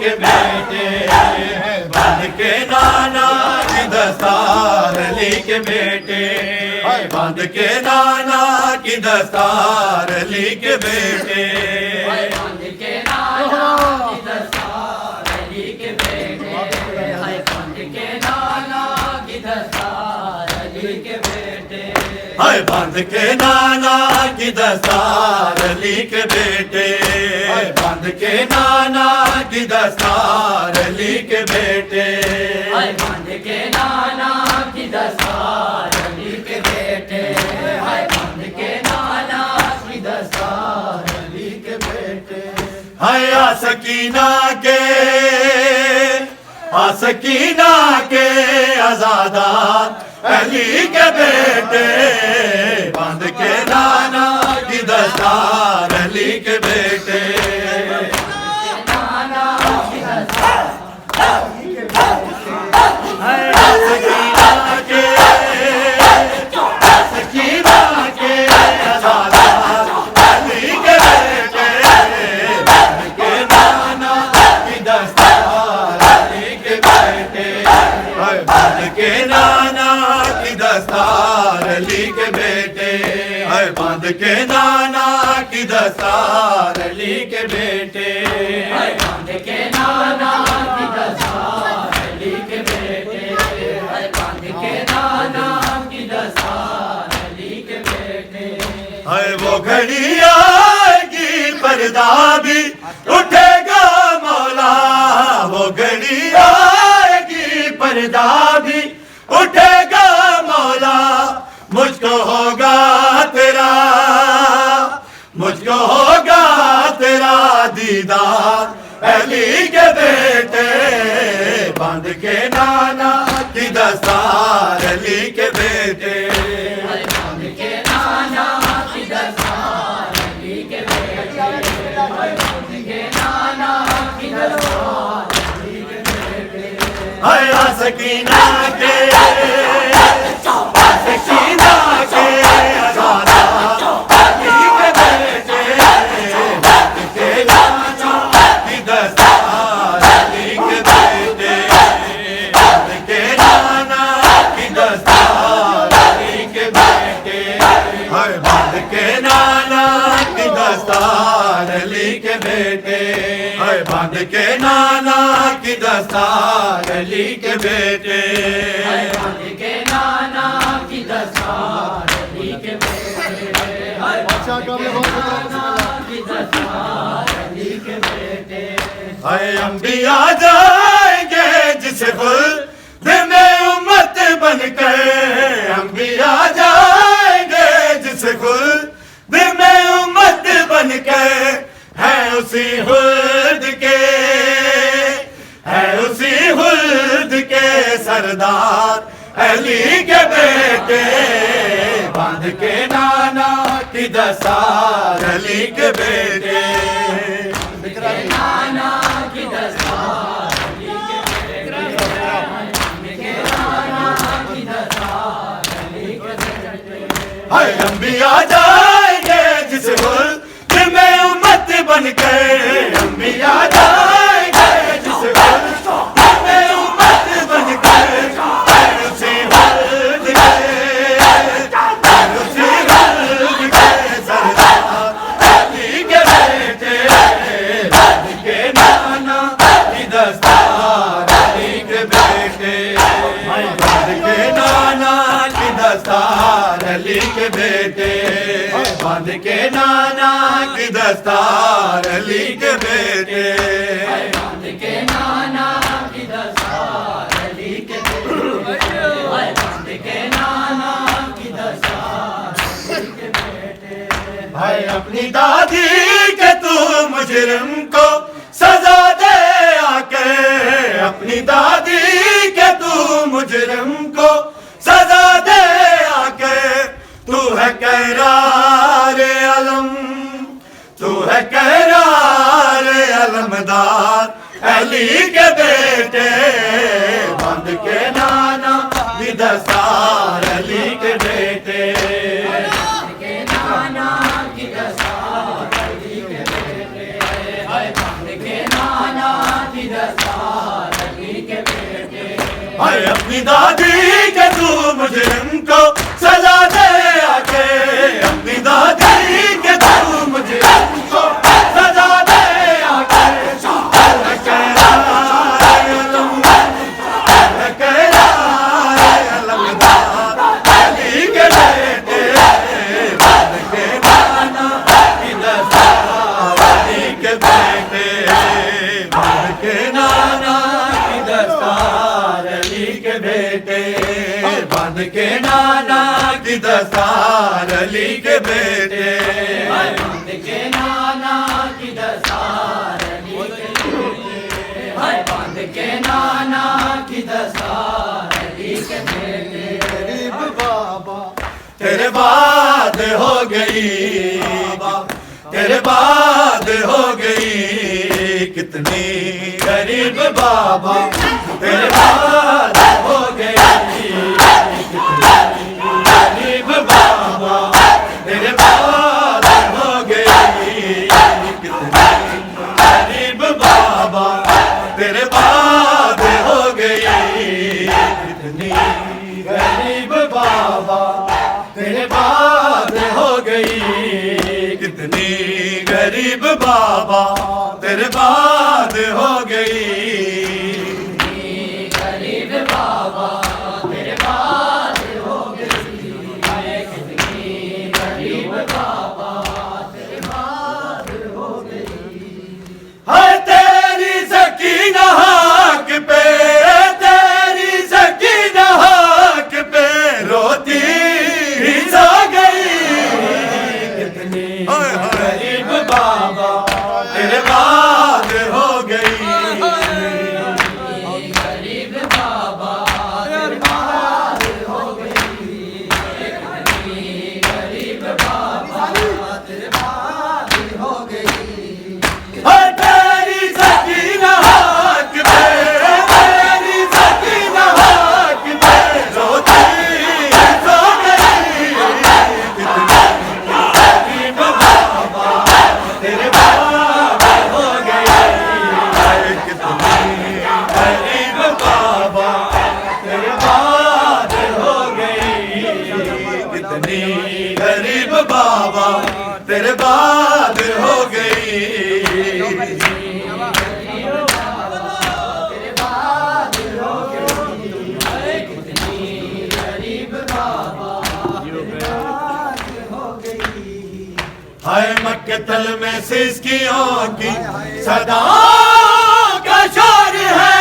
के बेटे, बंध के नाना की दस्तार अली के बेटे, बंध के नाना की दस्तार अली के बेटे, बंध के नाना की दस्तार अली के बेटे, बंध के नाना की दस्तार अली के बेटे, बंध के नाना की दस्तार अली के बेटे, बंध के नाना की दस्तार अली के बेटे, बंध के नाना की दस्तार अली के बेटे, बंध के नाना की दस्तार अली के बेटे, आ सकीना के आजादार अली के बेटे, बंध के नाना की दस्तार अली के बेटे, बंध के नाना की दस्तार अली के बेटे, बंध के नाना की दस्तार अली के बेटे, बंध के नाना की दस्तार अली के बेटे, वो घड़ी आएगी पर्दा भी उठेगा मौला, वो घड़ी आएगी पर्दा भी उठेगा मौला, मुझको होगा तेरा दीदार अली के बेटे, बंध के नाना की दस्तार अली के बेटे, बंध के नाना की दस्तार अली के बेटे, बंध के नाना की दस्तार अली के बेटे, सकीना के बंध के नाना की दस्तार अली के बेटे, बंध के नाना की दस्तार अली के बेटे, की दस्तार अली के बेटे, अंबिया जाएंगे जिस खुल्द में उम्मत बनकर, अंबिया जाएंगे जिस खुल्द में उम्मत बनकर, है उसी हुल्द के सरदार अली के बेटे, बंध के नाना की दस्तार अली के बेटे, नाना की दस्तार अली के बेटे, नाना की दस्तार अली के बेटे, अंबिया जाएंगे जिस मुल्क में उम्मत बनकर, अंबिया जाएंगे जिस मुल्क में उम्मत बनकर, उसी हुल्द के सरदार अली के बेटे, बंध के नाना की दस्तार अली के बेटे, बंध के नाना की दस्तार अली के बेटे, बंध के नाना की दस्तार अली के बेटे, बंध के नाना की दस्तार अली के बेटे, बंध के नाना की दस्तार अली के बेटे, भाई अपनी दादी के तू मुजरिम को सजा दे आके, अपनी दादी के तू मुजरिम को सजा दे आके, तू है करार अलम, तू है करार अलमदार अली के बेटे, बंध के नाना की दस्तार अली के बेटे, बंध के नाना की दस्तार अली के बेटे, बंध के नाना की दस्तार अली के बेटे। हाय अपनी दादी के तू मुजरिम को सजा दे आके, अपनी दादी के तू मुजरिम को सजा दे आके। बांध के नाना की दस्तार अली के बेटे, बांध के नाना की दस्तार अली के बेटे। बांध के नाना की दस्तार अली के बेटे। गरीब बाबा तेरे बाद हो गई, तेरे बाद हो गई कितनी गरीब बाबा, तेरे बाद हो गई गरीब बाबा, तेरे बाद हो गई कितनी गरीब बाबा, तेरे बाद हो गई कितनी गरीब बाबा, तेरे बाद हो गई कितनी गरीब बाबा, तेरे बाद हो गई गरीब बाबा, तेरे बाद हो गई कितनी गरीब बाबा, तेरे बाद हो गई। हाय तेरी सकीना हक पे, तेरी सकीना हक पे रोती ही सो गई कितनी गरीब बाबा, तेरे बाद हो गई गरीब बाबा, तेरे बाद हो गई कितनी गरीब बाबा, तेरे बाद हो गई। हाय तेरी सकीना हक पे, तेरी सकीना हक पे रोती ही सो गई कितनी गरीब बाबा, तेरे बाद हो गई कितनी गरीब बाबा, तेरे बाद हो गई कितनी गरीब बाबा, तेरे बाद हो गई। हाय मक्तल में सिसकियों की सदा का शोर है,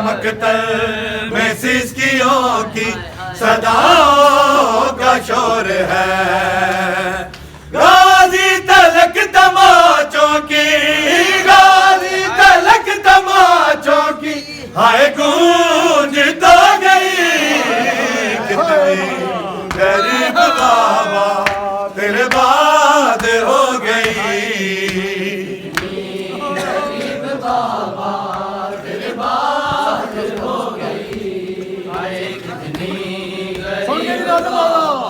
मक्तल में सिसकियों की सदा का शोर है। गाजी तलक तमाचों की, गाजी तलक तमाचों की हाय गूंज तो गई कितनी गरीब बाबा, तेरे बाद हो गई गरीब बाबा, तेरे बाद हो गई कितनी गरीब बाबा,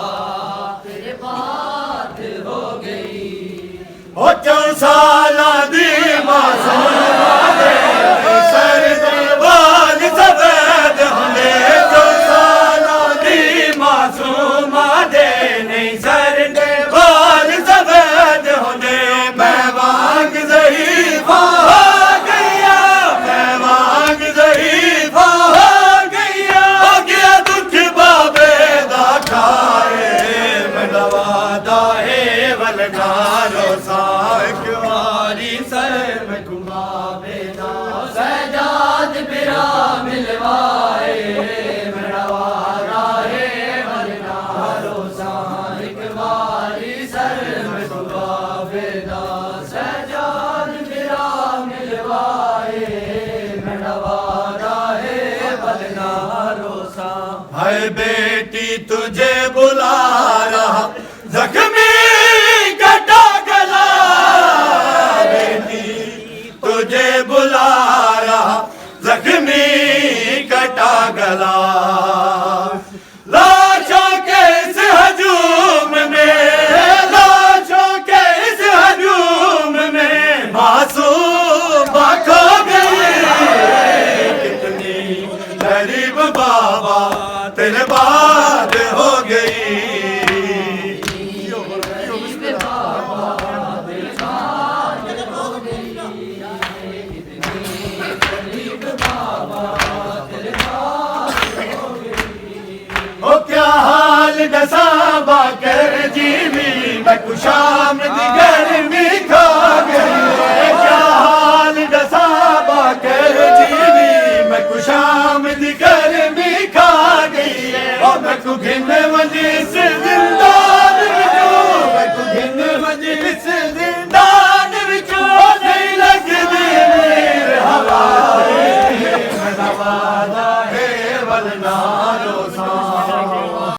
तेरे बाद हो गई। ओ 4 साल दी मासूम सर बाल सफेद होंदे, 4 साल दी मासूम दे नहीं सर दे बाल सफेद होंदे। मैं वांग ज़ईफ़ा हो गया, मैं वांग ज़ईफ़ा हो गया दुख बाबे दा खाए, मेरा वादा है वलगारो साक वारी सर में बाबे दा सजाद मेरा मिलवाए, मेरा वादा है वरना रोज़ा एक बारी सर में बाबे दा सजाद मेरा मिलवाए, मेरा वादा है वरना रोज़ा। हाय बेटी तुझे बुला रहा जख्मी कटा गला, बेटी तुझे बुला रहा जख्मी कटा गला। लाशों के इस हजूम में, लाशों के इस हजूम में मासूम खो गई दसा बाकर जीवी मैं कुशाम दी गर्मी खा गई है क्या हाल दसा बाकर जीवी मैं कुशाम दी गर्मी खा गई है और मैं को घिन मजिस जिंदान विचों मैं को घिन मजिस जिंदान विचों नहीं लगदी मेर हवा है मैं नवादा है वलनारो सा